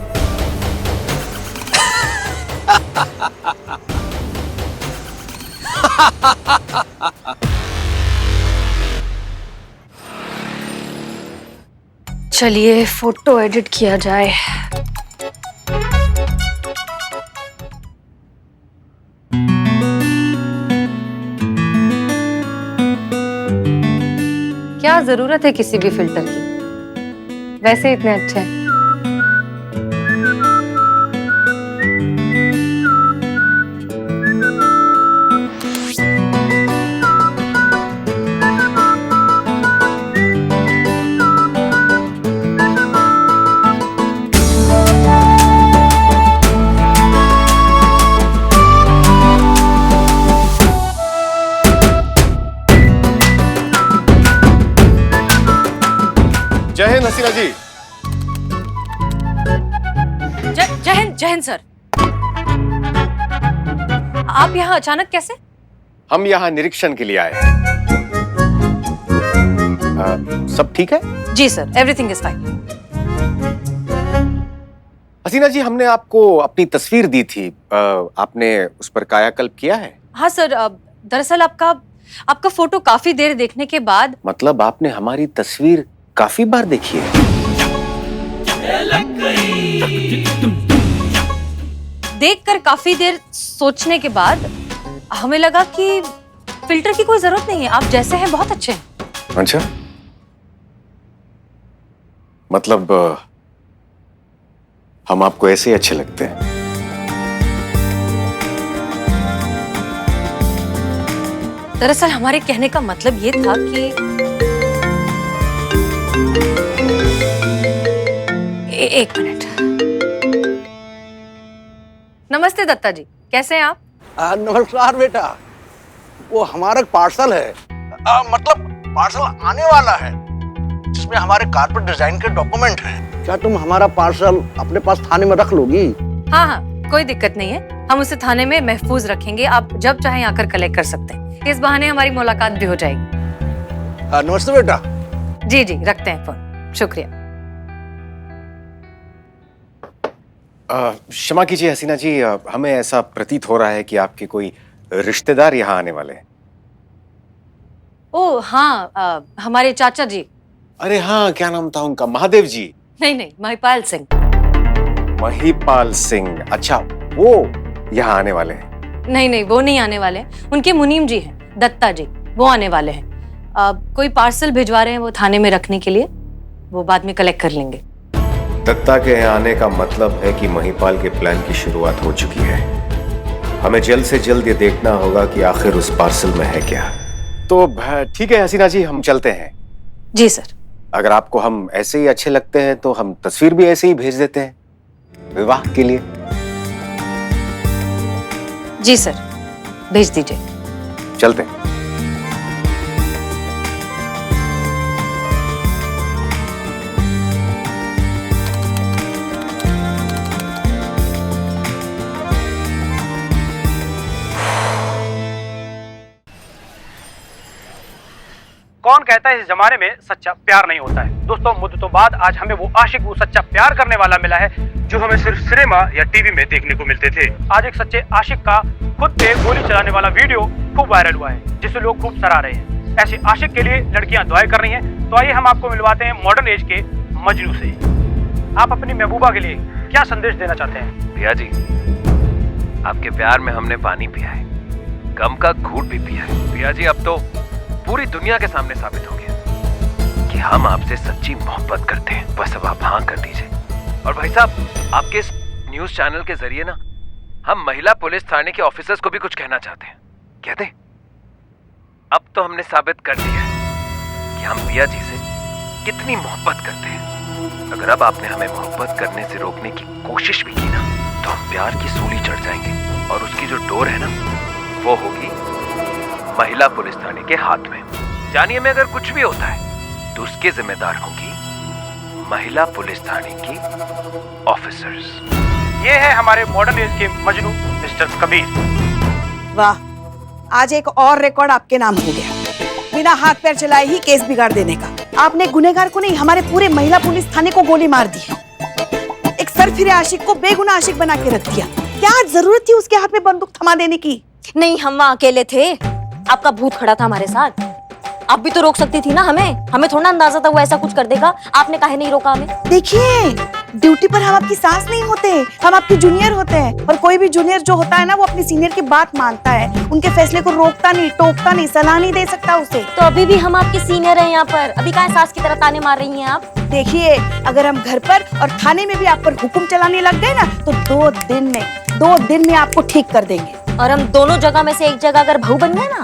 चलिए फोटो एडिट किया जाए। क्या जरूरत है किसी भी फिल्टर की, वैसे इतने अच्छे हैं। जय हिंद हसीना जी। जय हिंद सर। आप यहाँ अचानक कैसे? हम यहाँ निरीक्षण के लिए आए हैं। सब ठीक है? जी सर, एवरीथिंग इज फाइन। हसीना जी, हमने आपको अपनी तस्वीर दी थी, आपने उस पर कायाकल्प किया है? हाँ सर, दरअसल आपका फोटो काफी देर देखने के बाद। मतलब आपने हमारी तस्वीर काफी बार देखी है? देखकर काफी देर सोचने के बाद हमें लगा कि फिल्टर की कोई जरूरत नहीं है, आप जैसे हैं बहुत अच्छे हैं। अच्छा, मतलब हम आपको ऐसे ही अच्छे लगते हैं? दरअसल हमारे कहने का मतलब ये था कि एक मिनट। नमस्ते दत्ता जी, कैसे हैं आप? नमस्कार बेटा, वो हमारा पार्सल है, मतलब पार्सल आने वाला है जिसमें हमारे कारपेट डिजाइन के डॉक्यूमेंट हैं। क्या तुम हमारा पार्सल अपने पास थाने में रख लोगी? हाँ हाँ, कोई दिक्कत नहीं है, हम उसे थाने में महफूज रखेंगे। आप जब चाहें आकर कलेक्ट कर सकते हैं। इस बहाने हमारी मुलाकात भी हो जाएगी। नमस्ते बेटा। जी जी, रखते हैं फोन, शुक्रिया। क्षमा कीजिए हसीना जी, हमें ऐसा प्रतीत हो रहा है कि आपके कोई रिश्तेदार यहाँ आने वाले हैं। ओह हाँ, हमारे चाचा जी। अरे हाँ, क्या नाम था उनका? महादेव जी? नहीं, महिपाल सिंह। महिपाल सिंह, अच्छा वो यहाँ आने वाले हैं? नहीं, वो नहीं आने वाले हैं। उनके मुनीम जी हैं, दत्ता जी, वो आने वाले हैं। कोई पार्सल भिजवा रहे हैं वो थाने में रखने के लिए, वो बाद में कलेक्ट कर लेंगे। दत्ता के यहाँ आने का मतलब है कि महिपाल के प्लान की शुरुआत हो चुकी है। हमें जल्द से जल्द ये देखना होगा कि आखिर उस पार्सल में है क्या। तो ठीक है हसीना जी, हम चलते हैं। जी सर। अगर आपको हम ऐसे ही अच्छे लगते हैं तो हम तस्वीर भी ऐसे ही भेज देते हैं विवाह के लिए। जी सर, भेज दीजिए। चलते हैं। कौन कौन कहता है इस जमाने में सच्चा प्यार नहीं होता है। दोस्तों, मुद्दतों बाद आज हमें वो आशिक, वो सच्चा प्यार करने वाला मिला है जो हमें सिर्फ सिनेमा या टीवी में देखने को मिलते थे। आज एक सच्चे आशिक का खुद पे गोली चलाने वाला वीडियो खूब वायरल हुआ है, जिसे लोग खूब सराह रहे हैं। ऐसे आशिक के लिए लड़कियां दुआएं कर रही हैं। तो आइए हम आपको मिलवाते हैं मॉडर्न एज के मजनू से। आप अपनी महबूबा के लिए क्या संदेश देना चाहते हैं? पिया जी, आपके प्यार में हमने पानी पिया है, गम का घूंट भी पिया है। पिया जी, अब तो पूरी दुनिया के सामने साबित हो गया कि हम आपसे सच्ची मोहब्बत करते हैं। बस अब आप हाँ कर दीजिए। और भाई साहब, आपके इस न्यूज चैनल के जरिए ना हम महिला पुलिस थाने के ऑफिसर्स को भी कुछ कहना चाहते हैं। कहते, अब तो हमने साबित कर दिया है कि हम पिया जी से कितनी मोहब्बत करते हैं। अगर अब आपने हमें मोहब्बत करने से रोकने की कोशिश भी की ना, तो हम प्यार की सूली चढ़ जाएंगे और उसकी जो डोर है ना, वो होगी महिला पुलिस थाने के हाथ में। जानिए, में अगर कुछ भी होता है तो उसके जिम्मेदार होंगी महिला पुलिस थाने की ऑफिसर्स। ये है हमारे मॉडर्न एज के मजनू मिस्टर कबीर। वाह, आज एक और रिकॉर्ड आपके नाम हो गया। बिना हाथ पैर चलाए ही केस बिगाड़ देने का। आपने गुनहगार को नहीं, हमारे पूरे महिला पुलिस थाने को गोली मार दी है। एक सरफिरे आशिक को बेगुनाह आशिक बना के रख दिया। क्या जरूरत थी उसके हाथ में बंदूक थमा देने की? नहीं, हम वहाँ अकेले थे, आपका भूत खड़ा था हमारे साथ। आप भी तो रोक सकती थी ना हमें थोड़ा अंदाजा था वो ऐसा कुछ कर देगा। आपने काहे नहीं रोका हमें? देखिए, ड्यूटी पर हम आपकी सास नहीं होते, हम आपके जूनियर होते हैं। और कोई भी जूनियर जो होता है ना, वो अपने सीनियर की बात मानता है, उनके फैसले को रोकता नहीं, टोकता नहीं, सलाह नहीं दे सकता उसे। तो अभी भी हम आपके सीनियर हैं यहाँ पर, अभी काहे सास की तरह ताने मार रही हैं आप? देखिए, अगर हम घर पर और थाने में भी आप पर हुक्म चलाने लग गए ना, तो 2 दिन में आपको ठीक कर देंगे। और हम दोनों जगह में से एक जगह अगर बहू बन गए ना,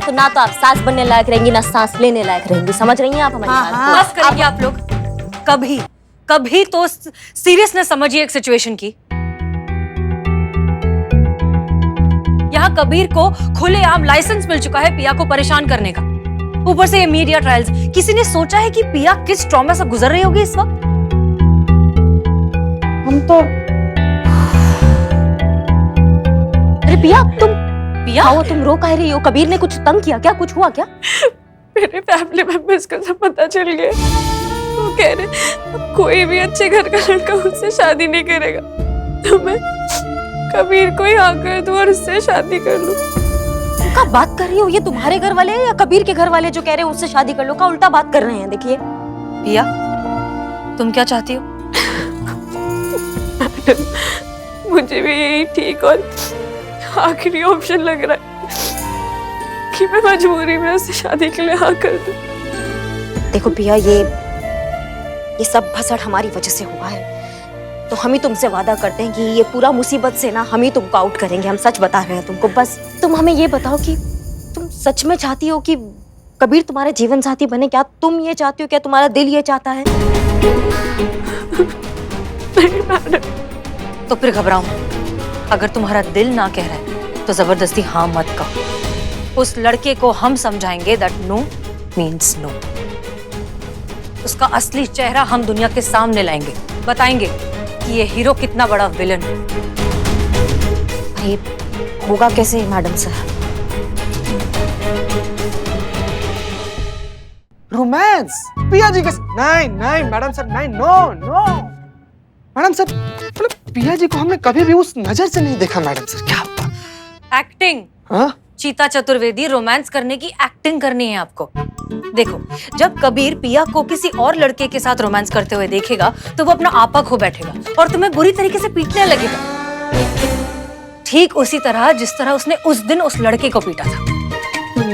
तो ना तो आप सांस बनने लायक रहेंगी, ना सांस लेने लायक रहेंगी। समझ रही हैं आप हमारी बात? बस करिए आप लोग। कभी तो सीरियसनेस समझिए एक सिचुएशन की। यहाँ कबीर को खुलेआम लाइसेंस मिल चुका है पिया को परेशान करने का। ऊपर से ये मीडिया ट्रायल्स। किसी ने सोचा है कि पिया किस ट्रॉमा से गुजर रही होगी इस वक्त? हम तो अरे पिया, तुम रो कह रही हो? कबीर ने कुछ तंग किया क्या? कुछ हुआ क्या? मेरे फैमिली मेंबर्स को सब पता चल गया। वो कह रहे कोई भी अच्छे घर का लड़का उससे शादी नहीं करेगा, तो मैं कबीर को ही हाँ कर दूं और उससे शादी कर लूं। क्या बात कर रही हो? ये तुम्हारे घर वाले या कबीर के घर वाले जो कह रहे हैं उससे शादी कर लो? का उल्टा बात कर रहे हैं। देखिए पिया, तुम क्या चाहती हो? मुझे भी यही ठीक और आखिरी ऑप्शन लग रहा है कि मैं मजबूरी में उससे शादी के लिए हाँ कर दूं। देखो पिया, ये सब भसड़ हमारी वजह से हुआ है, तो हम ही तुमसे वादा करते हैं कि ये पूरा मुसीबत से ना हम ही तुमको आउट करेंगे। हम सच बता रहे हैं तुमको। बस तुम हमें ये बताओ कि तुम सच में चाहती हो कि कबीर तुम्हारे जीवन साथी बने? क्या तुम ये चाहती हो? क्या तुम्हारा दिल ये चाहता है? तो फिर घबराओ मत। अगर तुम्हारा दिल ना कह रहा है तो जबरदस्ती हाँ मत कहो। उस लड़के को हम समझाएंगे दैट नो मीन्स नो। उसका असली चेहरा हम दुनिया के सामने लाएंगे, बताएंगे कि ये हीरो कितना बड़ा विलन है। भाई, होगा कैसे मैडम सर? रोमांस पिया जी के नहीं मैडम सर, नहीं, नो मैडम सर, मतलब पिया जी को हमने कभी भी उस नजर से नहीं देखा मैडम सर। क्या एक्टिंग? हाँ? चीता चतुर्वेदी, रोमांस करने की एक्टिंग करनी है आपको। देखो, जब कबीर पिया को किसी और लड़के के साथ रोमांस करते हुए देखेगा तो वो अपना आपा खो बैठेगा और तुम्हें बुरी तरीके से पीटने लगेगा, ठीक उसी तरह जिस तरह उसने उस दिन उस लड़के को पीटा था।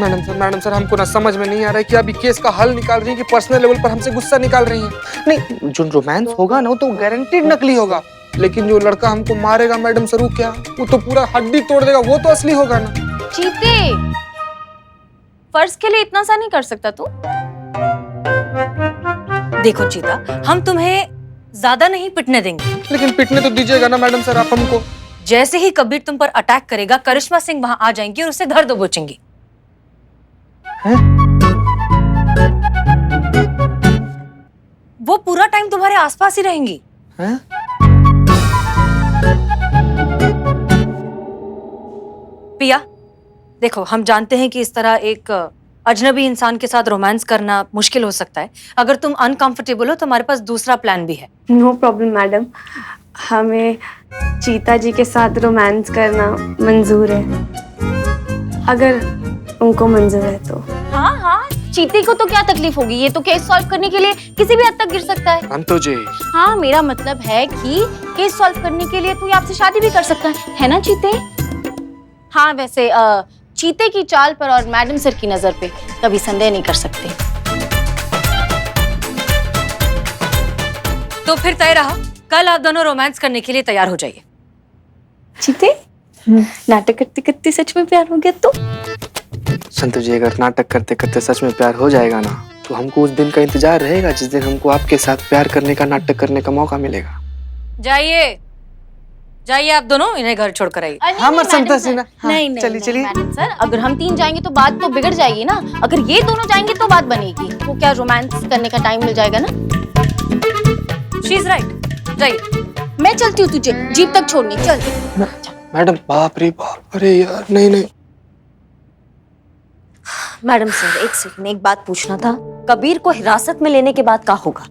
मैडम सर, हमको ना समझ में नहीं आ रहा है कि अभी केस का हल निकाल रही है कि पर्सनल लेवल पर हमसे गुस्सा निकाल रही हैं। नहीं, जो रोमांस होगा ना वो तो गारंटीड नकली होगा, लेकिन जो लड़का हमको मारेगा मैडम सर, वो तो पूरा हड्डी तोड़ देगा, वो तो असली होगा ना। चीते, फर्ज के लिए इतना सा नहीं कर सकता तू? देखो चीता, हम तुम्हें ज्यादा नहीं पिटने देंगे। लेकिन पिटने तो दीजिएगा ना मैडम सर आप हमको। जैसे ही कबीर तुम पर अटैक करेगा, करिश्मा सिंह वहां आ जाएंगी और उससे धर दबोचेंगी। वो पूरा टाइम तुम्हारे आसपास ही रहेंगी। पिया, देखो, हम जानते हैं कि इस तरह एक अजनबी इंसान के साथ रोमांस करना मुश्किल हो सकता है। अगर तुम अनकंफर्टेबल हो तो हमारे पास दूसरा प्लान भी है। नो प्रॉब्लम मैडम, हमें चीता जी के साथ रोमांस करना मंजूर है, अगर उनको मंजूर है तो। हाँ हाँ, चीते को तो क्या तकलीफ होगी, ये तो केस सॉल्व करने के लिए किसी भी हद तक गिर सकता है। अंतु जी, हाँ, मेरा मतलब है कि केस सॉल्व करने के लिए तू आपसे शादी भी कर सकता है ना चीते? हाँ, वैसे चीते की चाल पर और मैडम सर की नजर पे कभी संदेह नहीं कर सकते। तो फिर तय रहा, कल आप दोनों रोमांस करने के लिए तैयार हो जाइए। चीते, नाटक करते करते सच में प्यार हो गया तो? संतु जी, अगर नाटक करते करते सच में प्यार हो जाएगा ना, तो हमको उस दिन का इंतजार रहेगा जिस दिन हमको आपके साथ प्यार करने का नाटक करने का मौका मिलेगा। जाइए जाइए आप दोनों, इन्हें घर छोड़कर आइए। नहीं, चलिए चलिए मैडम सर, अगर हम 3 जाएंगे तो बात तो बिगड़ जाएगी ना। अगर ये दोनों जाएंगे तो बात बनेगी। तो क्या रोमांस करने का टाइम मिल जाएगा ना? शी इज राइट, जाइए। मैं चलती हूँ तुझे जीप तक छोड़ने, चल। मैडम, बाप रे बाप, अरे यार, नहीं। मैडम सर, एक सेकंड, एक बात पूछना था। कबीर को हिरासत में लेने के बाद क्या होगा?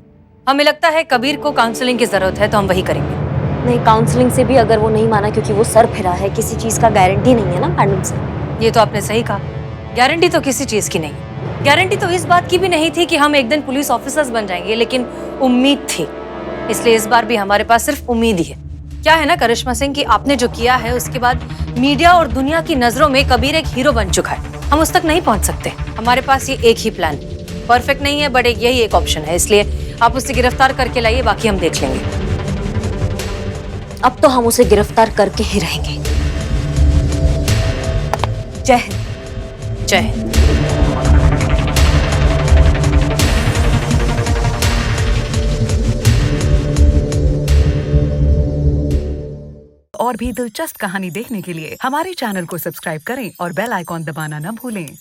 हमें लगता है कबीर को काउंसलिंग की जरूरत है, तो हम वही करेंगे। नहीं, काउंसलिंग से भी अगर वो नहीं माना क्योंकि वो सर फिरा है, किसी चीज का गारंटी नहीं है ना मैडम सर। ये तो आपने सही कहा, गारंटी तो किसी चीज की नहीं। गारंटी तो इस बात की भी नहीं थी कि हम एक दिन पुलिस ऑफिसर्स बन जाएंगे, लेकिन उम्मीद थी। इसलिए इस बार भी हमारे पास सिर्फ उम्मीद ही है। क्या है ना करिश्मा सिंह, कि आपने जो किया है उसके बाद मीडिया और दुनिया की नजरों में कबीर एक हीरो बन चुका है। हम उस तक नहीं पहुंच सकते। हमारे पास ये एक ही प्लान, परफेक्ट नहीं है बट यही एक ऑप्शन है। इसलिए आप उसे गिरफ्तार करके लाइए, बाकी हम देख लेंगे। अब तो हम उसे गिरफ्तार करके ही रहेंगे। जय हिंद। जय हिंद। और भी दिलचस्प कहानी देखने के लिए हमारे चैनल को सब्सक्राइब करें और बेल आइकॉन दबाना न भूलें।